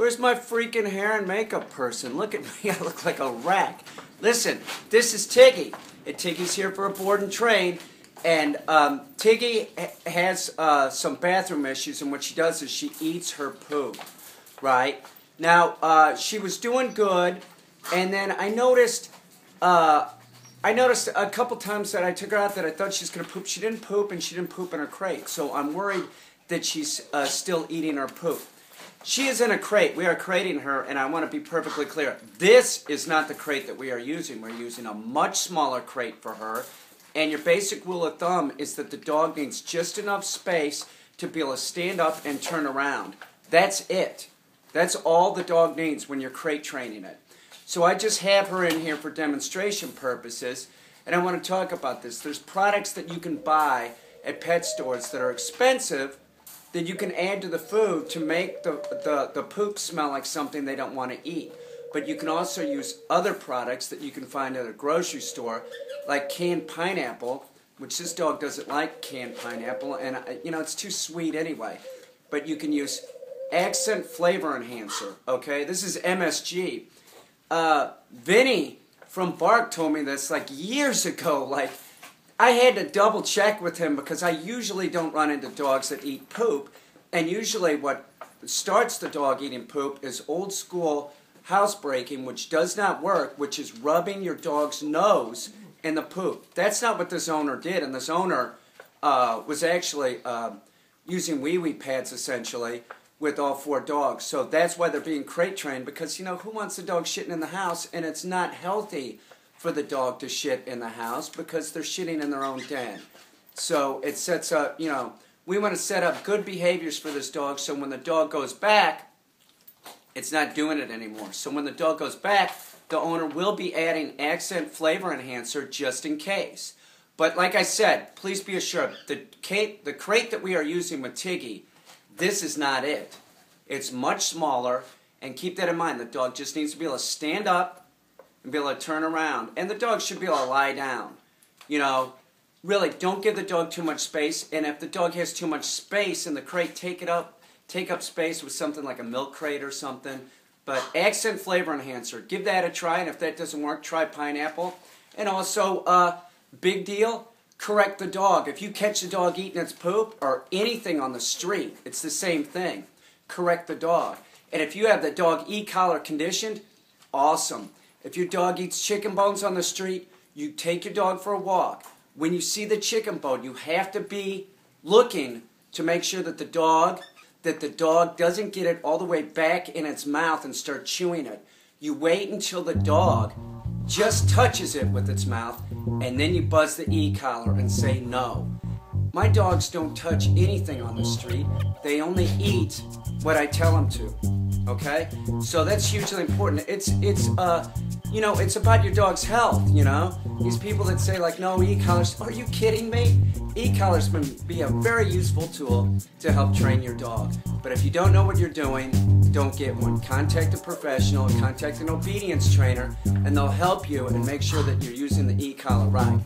Where's my freaking hair and makeup person? Look at me, I look like a rack. Listen, this is Tiggy. And Tiggy's here for a board and train. And Tiggy has some bathroom issues, and what she does is she eats her poop, right? Now, she was doing good, and then I noticed a couple times that I took her out that I thought she was going to poop. She didn't poop, and she didn't poop in her crate, so I'm worried that she's still eating her poop. She is in a crate. We are crating her, and I want to be perfectly clear. This is not the crate that we are using. We're using a much smaller crate for her, and your basic rule of thumb is that the dog needs just enough space to be able to stand up and turn around. That's it. That's all the dog needs when you're crate training it. So I just have her in here for demonstration purposes, and I want to talk about this. There's products that you can buy at pet stores that are expensive that you can add to the food to make the poop smell like something they don't want to eat. But you can also use other products that you can find at a grocery store, like canned pineapple, which this dog doesn't like canned pineapple, and you know, it's too sweet anyway. But you can use accent flavor enhancer, okay? This is MSG. Vinny from Bark told me this like years ago. Like, I had to double check with him because I usually don't run into dogs that eat poop, and usually what starts the dog eating poop is old school housebreaking, which does not work, which is rubbing your dog's nose in the poop. That's not what this owner did, and this owner was actually using wee-wee pads essentially with all 4 dogs. So that's why they're being crate trained, because, you know, who wants the dog shitting in the house? And it's not healthy for the dog to shit in the house because they're shitting in their own den. So it sets up, you know, we want to set up good behaviors for this dog so when the dog goes back, it's not doing it anymore. So when the dog goes back, the owner will be adding accent flavor enhancer just in case. But like I said, please be assured, the crate that we are using with Tiggy, this is not it. It's much smaller, and keep that in mind. The dog just needs to be able to stand up and be able to turn around. And the dog should be able to lie down. You know, really, don't give the dog too much space. And if the dog has too much space in the crate, take up space with something like a milk crate or something. But accent flavor enhancer, give that a try. And if that doesn't work, try pineapple. And also, big deal, correct the dog. If you catch the dog eating its poop or anything on the street, it's the same thing. Correct the dog. And if you have the dog e-collar conditioned, awesome. If your dog eats chicken bones on the street, you take your dog for a walk. When you see the chicken bone, you have to be looking to make sure that the dog doesn't get it all the way back in its mouth and start chewing it. You wait until the dog just touches it with its mouth, and then you buzz the e-collar and say no. My dogs don't touch anything on the street. They only eat what I tell them to. Okay? So that's hugely important. You know, it's about your dog's health, you know? These people that say, like, no e-collars, are you kidding me? E-collars can be a very useful tool to help train your dog. But if you don't know what you're doing, don't get one. Contact a professional, contact an obedience trainer, and they'll help you and make sure that you're using the e-collar right.